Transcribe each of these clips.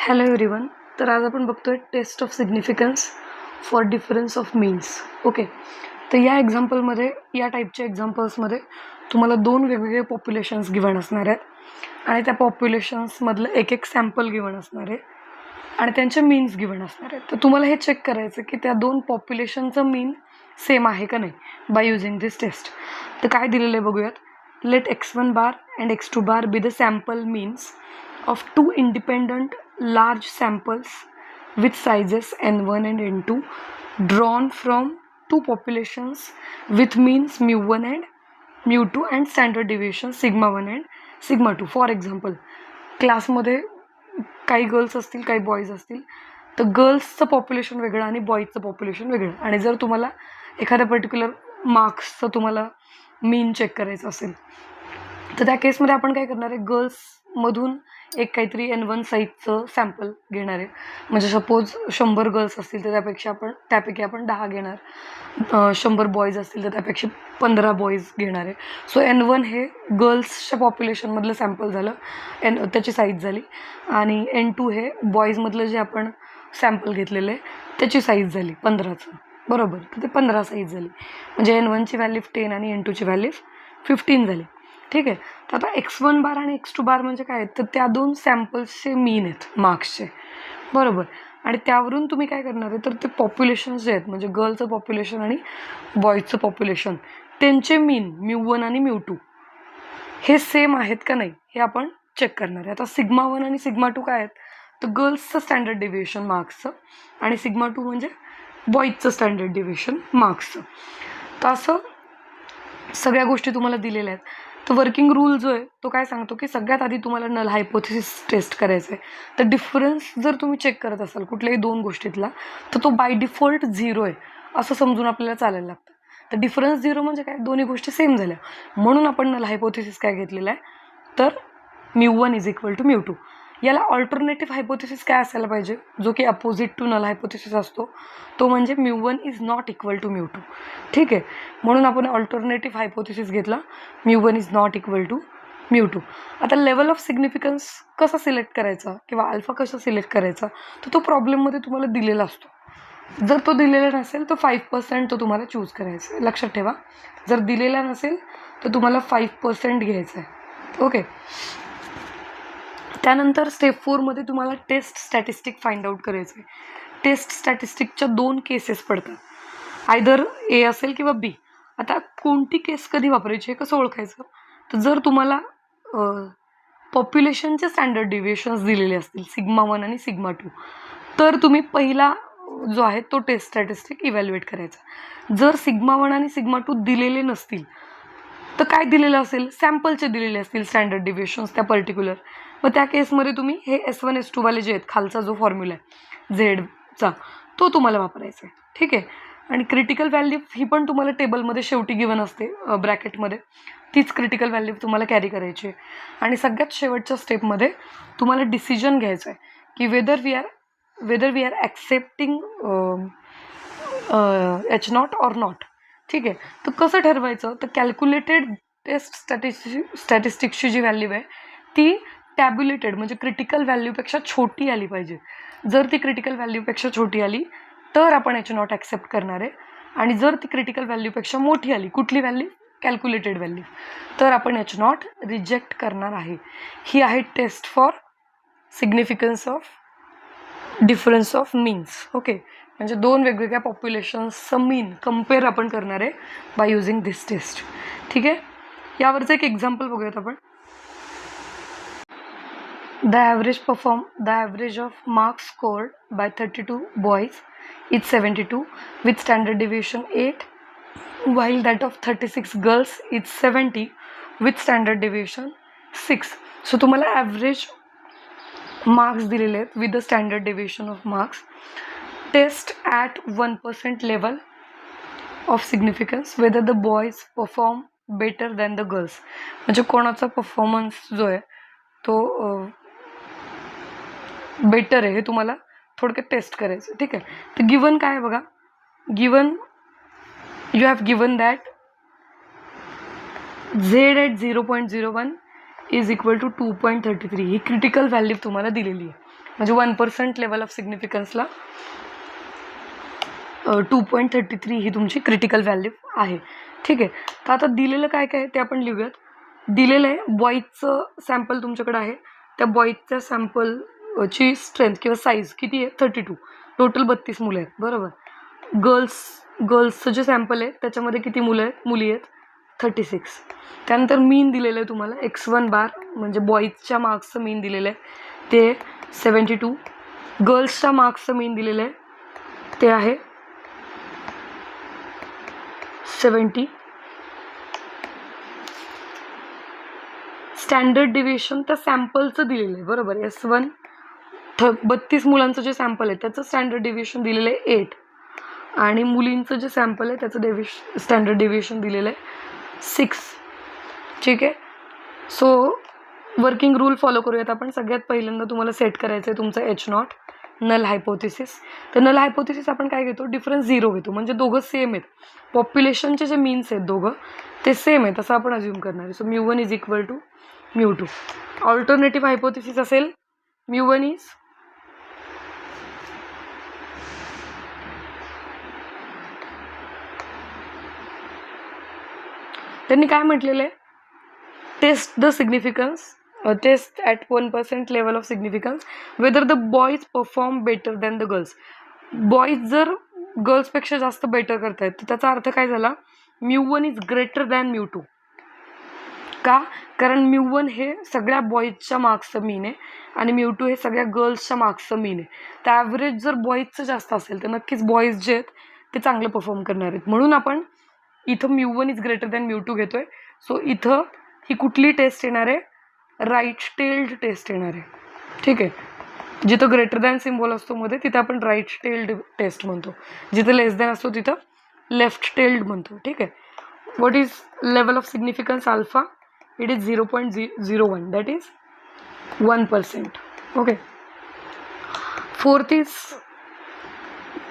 Hello everyone. तर आज आपण बघतोय test of significance for difference of means. Okay, तर या एक्झाम्पलमध्ये या टाईपच्या एक्झाम्पल्समध्ये तुम्हाला दोन वेगवेगळे पॉप्युलेशन्स गिवन असणार आहेत आणि त्या पॉप्युलेशन्समधलं एक एक सॅम्पल गिवन असणार आहे आणि त्यांचे मीन्स गिवन असणार आहेत. तर तुम्हाला हे चेक करायचं की त्या दोन पॉप्युलेशनचं मीन सेम आहे का नाही बाय युझिंग दिस टेस्ट. तर काय दिलेलं आहे बघूयात. Let x1 bar and x2 bar be the sample means of two independent large samples with sizes n1 and n2 drawn from two populations with means mu1 and mu2 and standard deviation sigma 1 and sigma 2. For example, क्लासमध्ये काही girls असतील काही boys असतील, तर गर्ल्सचं population वेगळं आणि बॉईजचं population वेगळं. आणि जर तुम्हाला एखाद्या पर्टिक्युलर मार्क्सचं तुम्हाला मीन चेक करायचं असेल तर त्या केसमध्ये आपण काय करणार आहे, गर्ल्समधून एक काहीतरी n1 साईजचं सॅम्पल घेणार आहे. म्हणजे सपोज 100 गर्ल्स असतील तर त्यापैकी आपण 10 घेणार. 100 बॉईज असतील तर त्यापेक्षा 15 बॉईज घेणार आहे. सो n1 हे गर्ल्सच्या पॉप्युलेशनमधलं सॅम्पल झालं, त्याची साईज झाली. आणि n2 हे बॉईजमधलं जे आपण सॅम्पल घेतलेलं आहे त्याची साईज झाली 15चं, बरोबर. तर ते 15 साईज झाली. म्हणजे n1ची व्हॅल्यू 10 आणि n2ची व्हॅल्यू 15 झाली. ठीक आहे. तर आता x1 बार आणि x2 बार म्हणजे काय आहेत, तर त्या दोन सॅम्पल्सचे मीन आहेत मार्क्सचे, बरोबर. आणि त्यावरून तुम्ही काय करणार आहे, तर ते पॉप्युलेशन्स जे आहेत म्हणजे गर्लचं पॉप्युलेशन आणि बॉईजचं पॉप्युलेशन त्यांचे मीन mu1 आणि mu2 हे सेम आहेत का नाही हे आपण चेक करणार आहे. आता सिग्मा 1 आणि सिग्मा 2 काय आहेत, तर गर्ल्सचं स्टँडर्ड डेव्हिएशन मार्क्सचं आणि सिग्मा 2 म्हणजे बॉईजचं स्टँडर्ड डेव्हिएशन मार्क्सचं. तर असं सगळ्या गोष्टी तुम्हाला दिलेल्या आहेत. तर वर्किंग रूल जो आहे तो काय सांगतो की सगळ्यात आधी तुम्हाला नल हायपोथेसिस टेस्ट करायचं आहे. तर डिफरन्स जर तुम्ही चेक करत असाल कुठल्याही दोन गोष्टीतला तर तो बाय डिफॉल्ट 0 आहे असं समजून आपल्याला चालायला लागतं. तर डिफरन्स 0 म्हणजे काय, दोन्ही गोष्टी सेम झाल्या म्हणून आपण नल हायपोथेसिस काय घेतलेला आहे, तर mu1 is equal to mu2. याला ऑल्टरनेटिव्ह हायपोथेसिस काय असायला पाहिजे, जो की अपोजिट टू नल हायपोथेसिस असतो, तो म्हणजे mu1 is not equal to mu2. ठीक आहे. म्हणून आपण ऑल्टरनेटिव्ह हायपोथेसिस घेतला, mu1 is not equal to mu2. आता लेवल ऑफ सिग्निफिकन्स कसा सिलेक्ट करायचा किंवा अल्फा कसा सिलेक्ट करायचा, तर तो प्रॉब्लेममध्ये तुम्हाला दिलेला असतो. जर तो दिलेला नसेल तर 5% तो तुम्हाला चूज करायचा आहे. लक्षात ठेवा, जर दिलेला नसेल तर तुम्हाला 5% घ्यायचं आहे. ओके. त्यानंतर स्टेप 4मध्ये तुम्हाला टेस्ट स्टॅटिस्टिक फाइंड आउट करायचं आहे. टेस्ट स्टॅटिस्टिकच्या 2 केसेस पडतात, आयदर ए असेल किंवा बी. आता कोणती केस कधी वापरायची हे कसं ओळखायचं, तर जर तुम्हाला पॉप्युलेशनचे स्टँडर्ड डिव्हिएशन्स दिलेले असतील सिग्मा 1 आणि सिग्मा 2 तर तुम्ही पहिला जो आहे तो टेस्ट स्टॅटिस्टिक इव्हॅल्युएट करायचा. जर सिग्मा 1 आणि सिग्मा 2 दिलेले नसतील तर काय दिलेलं असेल, सॅम्पलचे दिलेले असतील स्टँडर्ड डिव्हिएशन्स त्या पर्टिक्युलर, मग त्या केसमध्ये तुम्ही हे S1 S2 वाले जे आहेत खालचा जो फॉर्म्युला आहे झेडचा तो तुम्हाला वापरायचा आहे. ठीक आहे. आणि क्रिटिकल व्हॅल्यू ही पण तुम्हाला टेबलमध्ये शेवटी गिवन असते ब्रॅकेटमध्ये, तीच क्रिटिकल व्हॅल्यू तुम्हाला कॅरी करायची आहे. आणि सगळ्यात शेवटच्या स्टेपमध्ये तुम्हाला डिसिजन घ्यायचं आहे की whether we are accepting H0 or not. ठीक आहे. तर कसं ठरवायचं, तर कॅल्क्युलेटेड टेस्ट स्टॅटिस्टिक्सची जी व्हॅल्यू आहे ती टॅब्युलेटेड म्हणजे क्रिटिकल व्हॅल्यूपेक्षा छोटी आली पाहिजे. जर ती क्रिटिकल व्हॅल्यूपेक्षा छोटी आली तर आपण H0 ॲक्सेप्ट करणार आहे, आणि जर ती क्रिटिकल व्हॅल्यूपेक्षा मोठी आली, कुठली व्हॅल्यू, कॅल्क्युलेटेड व्हॅल्यू, तर आपण H0 रिजेक्ट करणार आहे. ही आहे test for significance of difference of means. Okay. म्हणजे दोन वेगवेगळ्या पॉप्युलेशन्सचं मीन कम्पेअर आपण करणार आहे बाय युझिंग दिस टेस्ट. ठीक आहे. यावरचं एक एक्झाम्पल बघूयात आपण. The average of marks scored by 32 boys is 72 with standard deviation 8, while that of 36 girls is 70 with standard deviation 6. So तुम्हाला ॲव्हरेज मार्क्स दिलेले आहेत with the standard deviation of marks. Test at 1% level of significance whether the boys perform better than the girls. म्हणजे कोणाचा performance जो आहे तो better आहे हे तुम्हाला थोडक्यात टेस्ट करायचं. ठीक आहे. तर गिवन काय आहे बघा, given you have given that Z at 0.01 is equal to 2.33 ही क्रिटिकल व्हॅल्यू तुम्हाला दिलेली आहे. म्हणजे 1% लेवल ऑफ सिग्निफिकन्सला 2.33 ही तुमची क्रिटिकल व्हॅल्यू आहे. ठीक आहे. तर आता दिलेलं काय काय ते आपण लिहूयात. दिलेलं आहे बॉईजचं सॅम्पल तुमच्याकडे आहे. त्या बॉईजच्या सॅम्पलची स्ट्रेंथ किंवा साईज किती आहे? 32. टोटल 32 मुलं आहेत, बरोबर. गर्ल्सचं जे सॅम्पल आहे त्याच्यामध्ये किती मुलं आहेत? मुली आहेत 36. त्यानंतर मीन दिलेलं आहे तुम्हाला x1 बार, म्हणजे बॉईजच्या मार्क्सचं मीन दिलेलं आहे ते 72. गर्ल्सच्या मार्क्सचं मीन दिलेलं आहे ते आहे 70. स्टँडर्ड डिव्हिएशन त्या सॅम्पलचं दिलेलं आहे, बरोबर. S1 32 मुलांचं जे सॅम्पल आहे त्याचं स्टँडर्ड डिव्हिएशन दिलेलं आहे 8 आणि मुलींचं जे सॅम्पल आहे त्याचं स्टँडर्ड डिव्हिएशन दिलेलं आहे 6. ठीक आहे. सो वर्किंग रूल फॉलो करूयात आपण. सगळ्यात पहिल्यांदा तुम्हाला सेट करायचं आहे तुमचं H0 नल हायपोथेसिस. तर नल हायपोथेसिस आपण काय घेतो? डिफरन्स 0 घेतो, म्हणजे दोघं सेम आहेत. पॉप्युलेशनचे जे मीन्स आहेत दोघं ते सेम आहेत असं आपण अज्युम करणार आहे. So μ1 is equal to μ2. Alternative hypothesis असेल μ1 इज त्यांनी काय म्हटलेलं आहे? Test the significance, test at 1% level of significance whether the boys perform better than the girls. Boys जर गर्ल्सपेक्षा जास्त बेटर करतायत तर त्याचा अर्थ काय झाला? μ1 इज ग्रेटर दॅन μ2. का? कारण μ1 हे सगळ्या बॉईजच्या मार्क्सचं मीन आहे आणि μ2 हे सगळ्या गर्ल्सच्या मार्क्सचं मीन आहे. तर ॲव्हरेज जर बॉईजचं जास्त असेल तर नक्कीच बॉईज जे आहेत ते चांगले परफॉर्म करणार आहेत. म्हणून आपण इथं μ1 इज ग्रेटर दॅन μ2 घेतोय. सो इथं ही कुठली टेस्ट येणार आहे? राईट टेल्ड टेस्ट येणार आहे. ठीक आहे. जिथं ग्रेटर दॅन सिम्बॉल असतो मध्ये तिथं आपण राईट टेल्ड टेस्ट म्हणतो, जिथं लेस दॅन असतो तिथं लेफ्ट टेल्ड म्हणतो. ठीक आहे. What is level of significance alpha? It is 0.01, that is 1%. Okay. Fourth is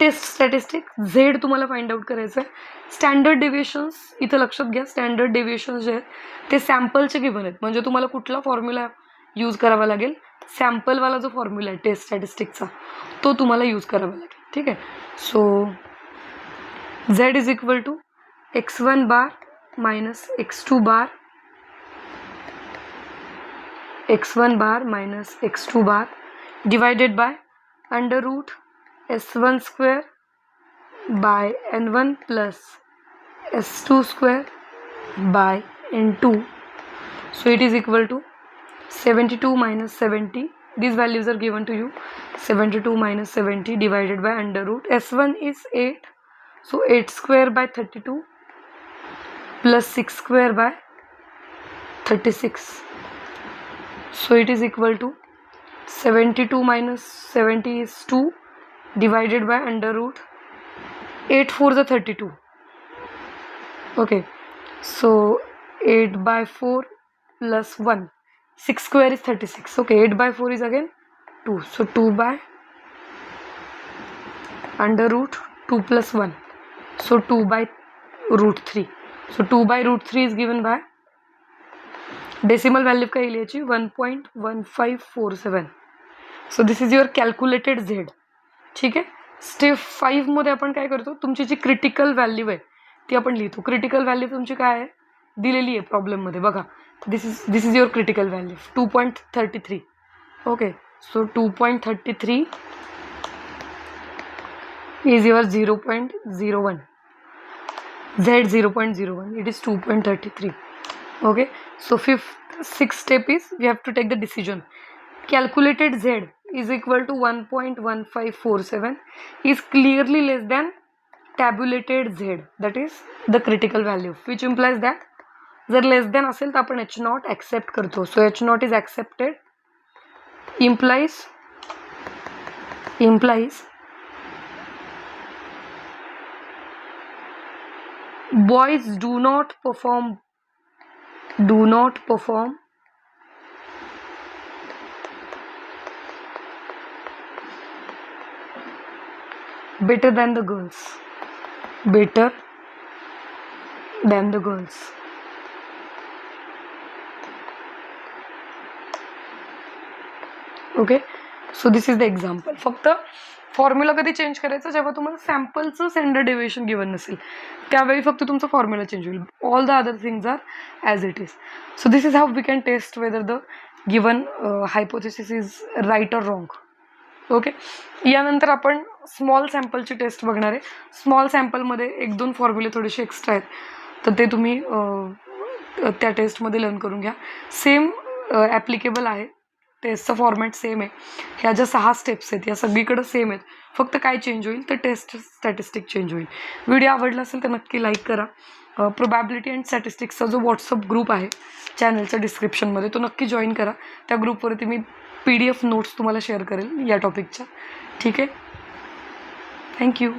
test statistic. Z तुम्हाला फाइंड आउट करायचं आहे. स्टँडर्ड डेव्हिएशन्स इथं लक्षात घ्या. स्टँडर्ड डेव्हिएशन्स जे आहेत ते सॅम्पलचे गिव्हन आहेत, म्हणजे तुम्हाला कुठला फॉर्म्युला यूज करावा लागेल? सॅम्पलवाला जो फॉर्म्युला आहे टेस्ट स्टॅटिस्टिकचा तो तुम्हाला यूज करावा लागेल. ठीक आहे. So Z is equal to x1 bar minus x2 bar, x1 bar minus x2 bar divided by under root s1 square by n1 plus s2 square by n2. So it is equal to 72 minus 70. These values are given to you. 72 minus 70 divided by under root. S1 is 8. So 8 square by 32 plus 6 square by 36. So it is equal to 72 minus 70 is 2 divided by under root 8 4 the 32. Okay. So 8 by 4 plus 1. 6 square is 36. Okay, 8 by 4 is again 2. So 2 by under root 2 plus 1. So 2 by root 3. So 2 by root 3 is given by decimal value का लिहायची 1.1547. So this is your calculated Z. ठीक आहे. Step 5 मध्ये आपण काय करतो? तुमची जी critical value आहे ती आपण लिहितो. क्रिटिकल व्हॅल्यू तुमची काय आहे? दिलेली आहे प्रॉब्लेममध्ये बघा. This is your critical value 2.33. Okay. So 2.33 is your 0.01. Z 0.01. It is 2.33. Okay. So sixth step is we have to take the decision. Calculated Z is equal to 1.1547 is clearly less than tabulated Z, that is the critical value, which implies that जर लेस than असेल तर आपण H0 accept करतो. So H0 is accepted implies boys do not perform better than the girls. Okay. So this is the example. फक्त formula कधी change करायचं जेव्हा तुम्हाला सॅम्पलचं सेंडर डेविएशन गिवन नसेल, त्यावेळी फक्त तुमचा फॉर्म्युला चेंज होईल. All the other things are as it is. So this is how we can test whether the given hypothesis is right or wrong. Okay. यानंतर आपण स्मॉल सॅम्पलची टेस्ट बघणार आहे. Small सॅम्पलमध्ये 1-2 फॉर्म्युले थोडेसे एक्स्ट्रा आहेत, तर ते तुम्ही त्या टेस्टमध्ये लर्न करून घ्या. सेम ॲप्लिकेबल आहे, टेस्टचा फॉर्मॅट सेम आहे. ह्या ज्या 6 स्टेप्स आहेत या सगळीकडं सेम आहेत, फक्त काय चेंज होईल तर टेस्ट स्टॅटिस्टिक चेंज होईल. व्हिडिओ आवडला असेल तर नक्की लाईक करा. प्रोबॅबिलिटी अँड स्टॅटिस्टिक्सचा जो व्हॉट्सअप ग्रुप आहे चॅनलच्या डिस्क्रिप्शनमध्ये, तो नक्की जॉईन करा. त्या ग्रुपवरती मी PDF नोट्स तुम्हाला शेअर करेल या टॉपिकच्या. ठीक आहे. थँक्यू.